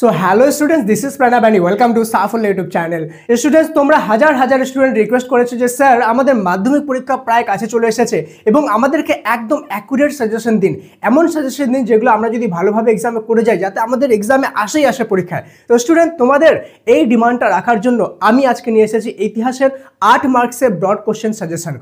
So hello students, this is Pranab and welcome to Saful YouTube channel. Students, তোমরা হাজার student request করেছো যে sir আমাদের মাধ্যমিক পরীক্ষা প্রায় কাছে চলে এসেছে এবং আমাদেরকে একদম অ্যাকুরেট সাজেশন দিন, এমন সাজেশন দিন যেগুলো আমরা যদি ভালোভাবে এক্সামে করে যাই যাতে আমাদের এক্সামে আসে পরীক্ষায়। তো স্টুডেন্ট, তোমাদের এই ডিমান্ডটা রাখার জন্য আমি আজকে নিয়ে এসেছি ইতিহাসের 8 মার্কসের ব্রড কোশ্চেন সাজেশন।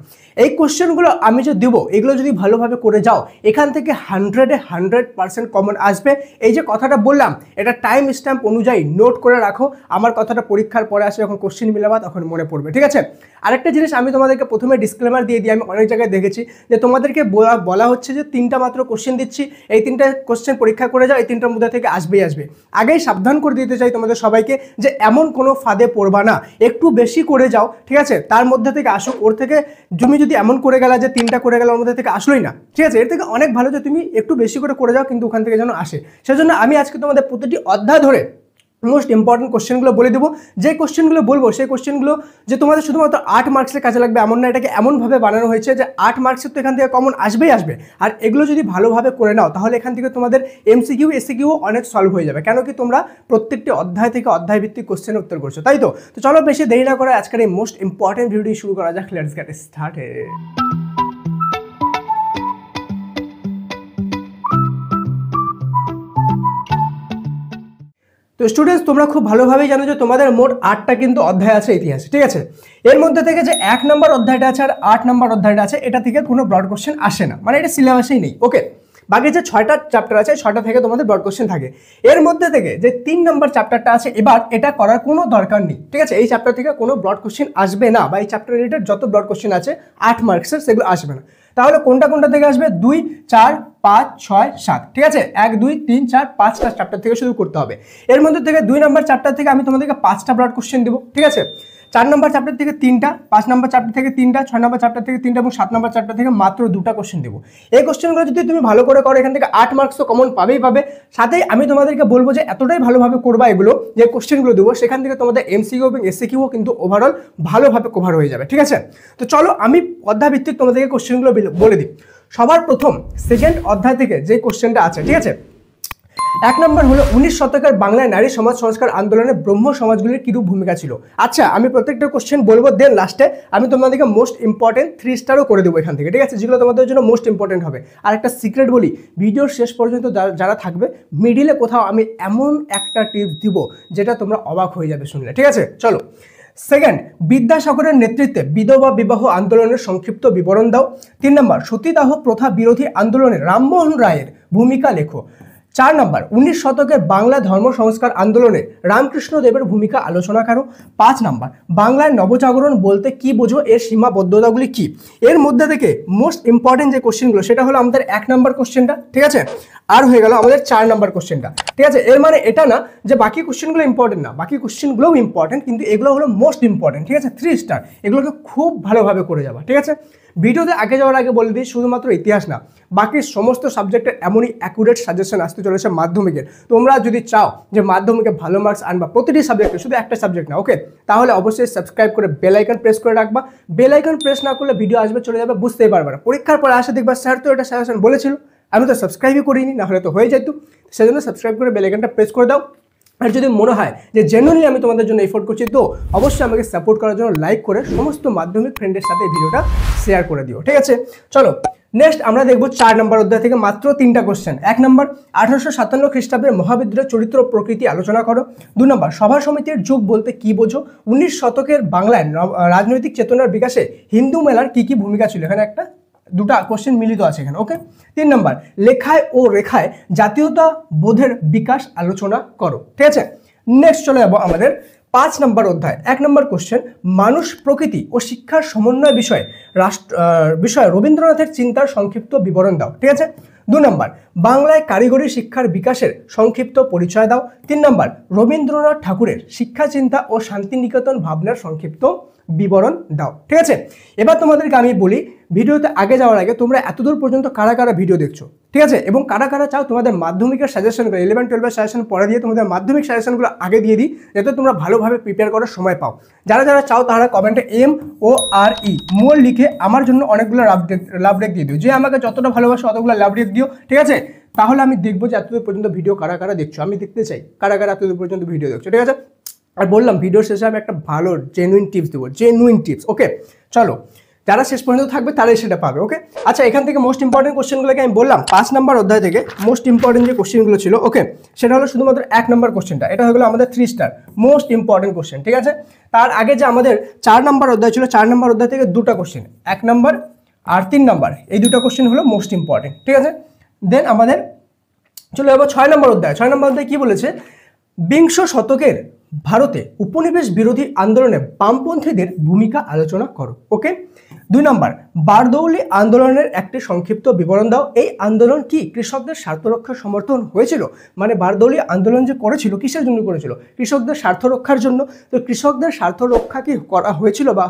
এই কোশ্চেনগুলো আমি যে দেবো এগুলো যদি ভালোভাবে করে যাও এখান থেকে 100% কমন আসবে। এই যে কথাটা বললাম এটা টাইম স্ট্যাম্প অনুযায়ী নোট করে রাখো, আমার কথাটা পরীক্ষার পরে আসে যখন কোশ্চেন মিলাবা তখন মনে পড়বে, ঠিক আছে? আরেকটা জিনিস আমি তোমাদেরকে প্রথমে ডিসক্লেমার দিয়ে দিই, আমি অনেক জায়গায় দেখেছি যে তোমাদেরকে বলা হচ্ছে যে 3টা মাত্র কোশ্চেন দিচ্ছি, এই 3টা কোশ্চেন পরীক্ষা করে যাও, এই 3টার মধ্যে থেকে আসবেই আসবে। আগেই সাবধান করে দিতে চাই তোমাদের সবাইকে যে এমন কোনো ফাঁদে পড়বা না, একটু বেশি করে যাও, ঠিক আছে? তার মধ্যে থেকে আসুক, ওর থেকে তুমি যদি এমন করে গেলা যে 3টা করে গেলে ওর মধ্যে থেকে আসলোই না, ঠিক আছে? এর থেকে অনেক ভালো যে তুমি একটু বেশি করে যাও কিন্তু ওখান থেকে যেন আসে। সেজন্য আমি আজকে তোমাদের প্রতিটি অধ্যায় ধরে মোস্ট ইম্পর্টেন্ট কোশ্চেনগুলো বলে দেবো। যে কোশ্চেনগুলো বলবো সেই কোশ্চেনগুলো যে তোমাদের শুধুমাত্র 8 মার্কসের কাজে লাগবে এমন না, এটাকে এমনভাবে বানানো হয়েছে যে 8 মার্কসের তো এখান থেকে কমন আসবেই আসবে। আর এগুলো যদি ভালোভাবে করে নাও তাহলে এখান থেকে তোমাদের এমসিকিউ এসিকিউ অনেক সলভ হয়ে যাবে, কেন কি তোমরা প্রত্যেকটি অধ্যায় থেকে অধ্যায় ভিত্তিক কোশ্চেনের উত্তর করছো, তাই তো? তো চলো বেশি দেরি না করে আজকের এই মোস্ট ইম্পর্টেন্ট ভিডিওটি শুরু করা যাক। Let's get started. তো স্টুডেন্টস, তোমরা খুব ভালোভাবেই জানো যে তোমাদের মোট 8টা কিন্তু অধ্যায় আছে ইতিহাসে, ঠিক আছে? এর মধ্যে থেকে যে 1 নম্বর অধ্যায়টা আছে আর 8 নম্বর অধ্যায়টা আছে এটা থেকে কোনো ব্রড কোশ্চেন আসে না, মানে এটা সিলেবাসেই নেই, ওকে? বাকি যে 6টা চ্যাপ্টার আছে 6টা থেকে তোমাদের ব্রড কোশ্চেন থাকে। এর মধ্যে থেকে যে 3 নম্বর চ্যাপ্টারটা আছে এবার এটা করার কোনো দরকার নেই, ঠিক আছে? এই চ্যাপ্টার থেকে কোনো ব্রড কোশ্চেন আসবে না, বা এই চ্যাপ্টার রিলেটেড যত ব্রড কোশ্চেন আছে 8 মার্কসের সেগুলো আসবে না। তাহলে কোনটা থেকে আসবে? 2, 4, 5, 6, 7, ঠিক আছে? 1, 2, 3, 4, 5টা চ্যাপ্টার থেকে শুরু করতে হবে। এর মধ্যে থেকে 2 নম্বর চ্যাপ্টার থেকে আমি তোমাদেরকে 5টা ব্রড কোশ্চেন দেবো, ঠিক আছে? 4 নম্বর চ্যাপ্টার থেকে 3টা, 5 নম্বর চ্যাপ্টার থেকে 3টা, 6 নম্বর চ্যাপ্টার থেকে 3টা এবং 7 নম্বর চ্যাপ্টার থেকে মাত্র 2টা কোশ্চেন দেবো। এই কোশ্চেনগুলো যদি তুমি ভালো করে করো এখান থেকে 8 মার্কস তো কমন পাবেই পাবে। সাথেই আমি তোমাদেরকে বলবো যে এতটাই ভালোভাবে করবা এগুলো, যে কোশ্চেনগুলো দেবো সেখান থেকে তোমাদের এমসিকিউ এবং এসিকিউ কিন্তু ওভারঅল ভালোভাবে কভার হয়ে যাবে, ঠিক আছে? তো চলো আমি অধ্যায় ভিত্তিক তোমাদেরকে কোশ্চেনগুলো বলে দিই। সবার প্রথম সেকেন্ড অধ্যায় থেকে যে কোশ্চেনটা আছে, ঠিক আছে? 1 নম্বর হলো 19 শতকের বাংলায় নারী সমাজ সংস্কার আন্দোলনে ব্রহ্ম সমাজগুলির কিরূপ ভূমিকা ছিল। আচ্ছা, আমি প্রত্যেকটা কোশ্চেন বলবো, দেন লাস্টে আমি তোমাদেরকে মোস্ট ইম্পর্টেন্ট 3 স্টারও করে দেবো এখান থেকে, ঠিক আছে? যেগুলো তোমাদের জন্য মোস্ট ইম্পর্টেন্ট হবে। আর একটা সিক্রেট বলি, ভিডিওর শেষ পর্যন্ত যারা থাকবে মিডিলে কোথাও আমি এমন একটা টিপস দিব যেটা তোমরা অবাক হয়ে যাবে শুনলে, ঠিক আছে? চলো। সেকেন্ড, বিদ্যাসাগরের নেতৃত্বে বিধবা বিবাহ আন্দোলনের সংক্ষিপ্ত বিবরণ দাও। 3 নম্বর, সতীদাহ প্রথা বিরোধী আন্দোলনে রামমোহন রায়ের ভূমিকা লেখো। 4 নম্বর, 19 শতকের বাংলা ধর্ম সংস্কার আন্দোলনে রামকৃষ্ণ দেবের ভূমিকা আলোচনা করো। 5 নম্বর, বাংলায় নবজাগরণ বলতে কি বোঝো, এর সীমাবদ্ধতাগুলি কি? এর মধ্যে থেকে মোস্ট ইম্পর্টেন্ট যে কোশ্চেনগুলো সেটা হলো আমাদের 1 নম্বর কোশ্চেনটা, ঠিক আছে? আর হয়ে গেল আমাদের 4 নম্বর কোশ্চেনটা, ঠিক আছে? এর মানে এটা না যে বাকি কোশ্চেনগুলো ইম্পর্টেন্ট না, বাকি কোশ্চেনগুলোও ইম্পর্টেন্ট, কিন্তু এগুলো হলো মোস্ট ইম্পর্টেন্ট, ঠিক আছে? 3 স্টার, এগুলোকে খুব ভালোভাবে করে যাবা, ঠিক আছে? ভিডিওতে আগে যাওয়ার আগে বলে দিই, শুধুমাত্র ইতিহাস না বাকি সমস্ত সাবজেক্টের এমনই অ্যাকুরেট সাজেশন আসতে চলেছে মাধ্যমিকের। তোমরা যদি চাও যে মাধ্যমিকে ভালো মার্কস আনবা প্রতিটি সাবজেক্টে, শুধু একটা সাবজেক্ট না, ওকে? তাহলে অবশ্যই সাবস্ক্রাইব করে বেল আইকন প্রেস করে রাখবা। বেল আইকন প্রেস না করলে ভিডিও আসবে চলে যাবে, বুঝতেই পারবে না। পরীক্ষার পরে আসে দেখবা স্যার তো এটা সাজেশন বলেছিল, আমি তো সাবস্ক্রাইবই করিনি, না হলে তো হয়ে যেত। সেজন্য সাবস্ক্রাইব করে বেল আইকনটা প্রেস করে দাও। আর যদি মনে হয় যে জেনুইনলি আমি তোমাদের জন্য এফোর্ট করছি তো অবশ্যই আমাকে সাপোর্ট করার জন্য লাইক করে সমস্ত মাধ্যমিক ফ্রেন্ডের সাথে এই ভিডিওটা শেয়ার করে দিও, ঠিক আছে? চলো নেক্সট আমরা দেখবো 4 নম্বর অধ্যায় থেকে মাত্র 3টা কোশ্চেন। 1 নম্বর, 1857 খ্রিস্টাব্দের মহাবিদ্রোহের চরিত্র প্রকৃতি আলোচনা করো। 2 নম্বর, সভা সমিতির যুগ বলতে কি বোঝো। 19 শতকের বাংলায় রাজনৈতিক চেতনার বিকাশে হিন্দু মেলার কি কি ভূমিকা ছিল। এখানে একটা 2টা কোশ্চেন মিলিত আছে এখানে, ওকে? 3 নম্বর, লেখায় ও রেখায় জাতীয়তা বোধের বিকাশ আলোচনা করো, ঠিক আছে? নেক্সট চলে যাবো আমাদের 5 নম্বর অধ্যায়। 1 নম্বর কোশ্চেন, মানুষ প্রকৃতি ও শিক্ষার সমন্বয় বিষয়ে রবীন্দ্রনাথের চিন্তার সংক্ষিপ্ত বিবরণ দাও, ঠিক আছে? 2 নম্বর, বাংলায় কারিগরি শিক্ষার বিকাশের সংক্ষিপ্ত পরিচয় দাও। 3 নম্বর, রবীন্দ্রনাথ ঠাকুরের শিক্ষা চিন্তা ও শান্তিনিকেতন ভাবনার সংক্ষিপ্ত বিবরণ দাও, ঠিক আছে? এবার তোমাদেরকে আমি বলি, ভিডিওতে আগে যাওয়ার আগে তোমরা এতদূর পর্যন্ত কারা কারা ভিডিও দেখছো, ঠিক আছে? এবং কারা কারা চাও তোমাদের মাধ্যমিকের সাজেশনগুলো 11, 12 সাজেশন পরে দিয়ে তোমাদের মাধ্যমিক সাজেশনগুলো আগে দিয়ে দিই যাতে তোমরা ভালোভাবে প্রিপেয়ার করার সময় পাও। যারা যারা চাও তারা কমেন্টে MORE মোর লিখে আমার জন্য অনেকগুলো লাভ রেক দিয়ে দিও, যে আমাকে যতটা ভালোবাসো অতগুলো লাভ রেক দিও, ঠিক আছে? তাহলে আমি দেখবো যে এতদূর পর্যন্ত ভিডিও কারা কারা দেখছো, আমি দেখতে চাই কারা কারা এতদূর পর্যন্ত ভিডিও দেখছো, ঠিক আছে। আর বললাম ভিডিও শেষে আমি একটা ভালো জেনুইন টিপস দেবো, জেনুইন টিপস। ওকে চলো, যারা শেষ পর্যন্ত থাকবে তারাই সেটা পাবে। ওকে আচ্ছা, এখান থেকে মোস্ট ইম্পর্টেন্ট কোশ্চেনগুলোকে আমি বললাম 5 নম্বর অধ্যায় থেকে মোস্ট ইম্পর্টেন্ট যে কোশ্চেনগুলো ছিল, ওকে সেটা হলো শুধুমাত্র 1 নম্বর কোশ্চেনটা, এটা হয়ে গেলো আমাদের 3 স্টার মোস্ট ইম্পর্টেন্ট কোশ্চেন, ঠিক আছে। তার আগে যে আমাদের 4 নম্বর অধ্যায় ছিল, 4 নম্বর অধ্যায় থেকে 2টা কোশ্চেন, 1 নম্বর আর 3 নম্বর, এই 2টা কোশ্চেন হলো মোস্ট ইম্পর্টেন্ট, ঠিক আছে। দেন আমাদের চলো এবার 6 নম্বর অধ্যায়। 6 নম্বর অধ্যায় কি বলেছে, বিংশ শতকের ভারতে উপনিবেশ বিরোধী আন্দোলনে বামপন্থীদের ভূমিকা আলোচনা করো। ওকে 2 নম্বর, বারদৌলি আন্দোলনের একটি সংক্ষিপ্ত বিবরণ দাও। এই আন্দোলন কি কৃষকদের স্বার্থ রক্ষার সমর্থন হয়েছিল? মানে বারদৌলি আন্দোলন যে করেছিল কিসের জন্য করেছিল? কৃষকদের স্বার্থ রক্ষার জন্য। তো কৃষকদের স্বার্থ রক্ষা কি করা হয়েছিল বা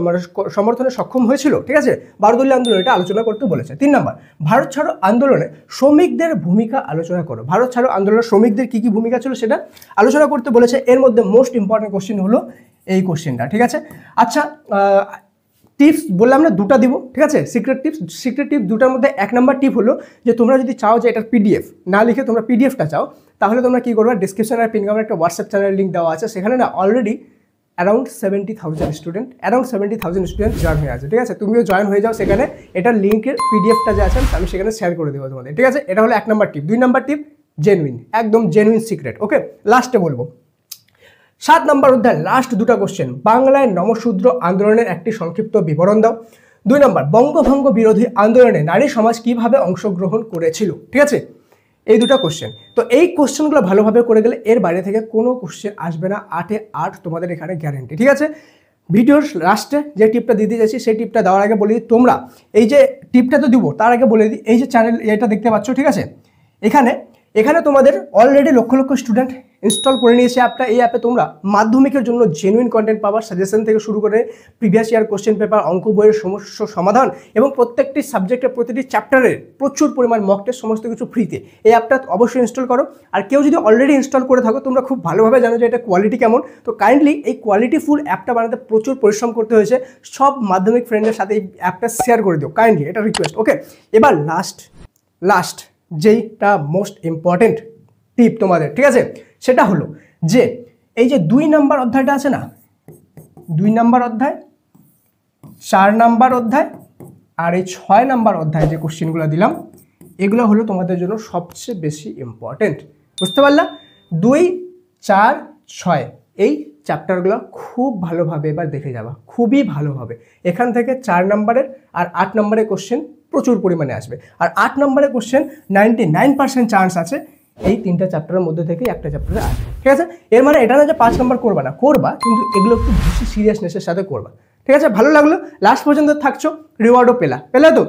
মানে সমর্থনে সক্ষম হয়েছিল? ঠিক আছে, বারদৌলি আন্দোলন এটা আলোচনা করতে বলেছে। 3 নম্বর, ভারত ছাড়ো আন্দোলনে শ্রমিকদের ভূমিকা আলোচনা করো। ভারত ছাড়ো আন্দোলনে শ্রমিকদের কি কি ভূমিকা ছিল সেটা আলোচনা করতে বলেছে। এর মধ্যে মোস্ট ইম্পর্টেন্ট কোশ্চেন হলো এই কোশ্চেনটা, ঠিক আছে। আচ্ছা টিপস বললাম না 2টা দিব, ঠিক আছে, সিক্রেট টিপস। সিক্রেট টিপস 2টার মধ্যে 1 নম্বর টিপ হলো যে তোমরা যদি চাও যে এটার পিডিএফ না লিখে তোমরা পিডিএফটা চাও, তাহলে তোমরা কি করবে, ডিসক্রিপশন আর পিন কমেন্টে একটা হোয়াটসঅ্যাপ চ্যানেল লিঙ্ক দেওয়া আছে, সেখানে না অলরেডি অ্যারাউন্ড 70,000 স্টুডেন্ট জয়েন হয়ে আছে, ঠিক আছে। তুমিও জয়েন হয়ে যাও সেখানে, এটার লিঙ্কের পিডিএফটা যে আছে আমি সেখানে শেয়ার করে দেবো তোমাদের, ঠিক আছে। এটা হলো 1 নম্বর টিপ। 2 নম্বর টিপ জেনুইন, একদম জেনুইন সিক্রেট। ওকে লাস্টে বলবো 7 নম্বর অধ্যায় লাস্ট 2টা কোশ্চেন, বাংলায় নমশূদ্র আন্দোলনের একটি সংক্ষিপ্ত বিবরণ দাও। 2 নম্বর, বঙ্গভঙ্গ বিরোধী আন্দোলনে নারী সমাজ কিভাবে অংশগ্রহণ করেছিল, ঠিক আছে। এই 2টা কোশ্চেন, তো এই কোশ্চেনগুলো ভালোভাবে করে গেলে এর বাইরে থেকে কোনো কোশ্চেন আসবে না, 8-এ 8 তোমাদের এখানে গ্যারেন্টি, ঠিক আছে। ভিডিওর লাস্টে যে টিপটা দিতে যাচ্ছি সেই টিপটা দেওয়ার আগে বলে দিই, তোমরা এই যে টিপটা তো দিব তার আগে বলে দিই, এই যে চ্যানেল এটা দেখতে পাচ্ছ, ঠিক আছে, এখানে তোমাদের already lakh lakh student install করে নিয়েছে অ্যাপটা। এই অ্যাপে তোমরা মাধ্যমিকের জন্য জেনুইন কন্টেন্ট পাবার, সাজেশন থেকে শুরু করে প্রিভিয়াস ইয়ার কোশ্চেন পেপার, অঙ্ক বইয়ের সমস্যা সমাধান এবং প্রত্যেকটি সাবজেক্টের প্রতিটি চ্যাপ্টারের প্রচুর পরিমাণ মক টেস্ট, সমস্ত কিছু ফ্রিতে। এই অ্যাপটা অবশ্যই ইনস্টল করো। আর কেউ যদি অলরেডি ইনস্টল করে থাকো তোমরা খুব ভালোভাবে জানো যে এটা কোয়ালিটি কেমন। তো কাইন্ডলি এই কোয়ালিটিফুল অ্যাপটা বানাতে প্রচুর পরিশ্রম করতে হয়েছে। সব মাধ্যমিক ফ্রেন্ডের সাথে এই অ্যাপটা শেয়ার করে দিও কাইন্ডলি, এটা রিকোয়েস্ট। ওকে এবার লাস্ট যেইটা মোস্ট ইম্পর্টেন্ট টিপ তোমাদের, ঠিক আছে, সেটা হলো যে এই যে 2 নম্বর অধ্যায়টা আছে না, 2 নম্বর অধ্যায়, 4 নম্বর অধ্যায় আর এই 6 নম্বর অধ্যায় যে কোশ্চেনগুলো দিলাম, এগুলো হলো তোমাদের জন্য সবচেয়ে বেশি ইম্পর্টেন্ট। বুঝতে পারলা? 2, 4, 6 এই চ্যাপ্টারগুলো খুব ভালোভাবে এবার দেখে যাবা, খুবই ভালোভাবে। এখান থেকে 4 নম্বরের আর 8 নম্বরের কোশ্চেন প্রচুর পরিমাণে আসবে। আর 8 নম্বরের কোশ্চেন 99% চান্স আছে এই 3টা চ্যাপ্টারের মধ্যে থেকে একটা চ্যাপ্টারে আসবে, ঠিক আছে। এর মানে এটা না যে 5 নম্বর করবা না, করবা, কিন্তু এগুলো একটু বেশি সিরিয়াসনেসের সাথে করবা, ঠিক আছে। ভালো লাগলো, লাস্ট পর্যন্ত থাকছো, রিওয়ার্ডও পেলা তো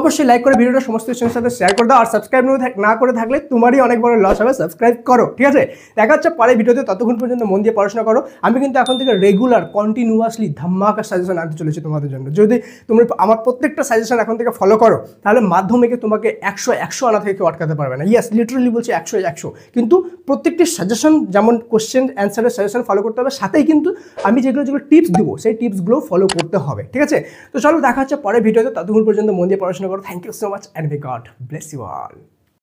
অবশ্যই লাইক করে ভিডিওটা সমস্ত কিছুর সাথে শেয়ার করে দাও। আর সাবস্ক্রাইব না করে থাকলে তোমারই অনেক বড় লস হবে, সাবস্ক্রাইব করো, ঠিক আছে। দেখা হচ্ছে পরে ভিডিওতে, ততক্ষণ পর্যন্ত মন দিয়ে পড়াশোনা করো। আমি কিন্তু এখন থেকে রেগুলার কন্টিনিউয়াসলি ধামাকা সাজেশন আনতে চলেছি তোমাদের জন্য। যদি তুমি আমার প্রত্যেকটা সাজেশন এখন থেকে ফলো করো তাহলে মাধ্যমিকে তোমাকে 100 আনা থেকে কেউ আটকাতে পারবে না। ইয়েস, লিটারালি বলছি 100, কিন্তু প্রত্যেকটি সাজেশন যেমন কোশ্চেন অ্যান্সারের সাজেশন ফলো করতে হবে, সাথেই কিন্তু আমি যেগুলো টিপস দিব সেই টিপসগুলো ফলো করতে হবে, ঠিক আছে। তো চলো দেখা হচ্ছে পরে ভিডিওতে, ততক্ষণ পর্যন্ত মন দিয়ে পড়াশোনা করো। Thank you so much and may God bless you all.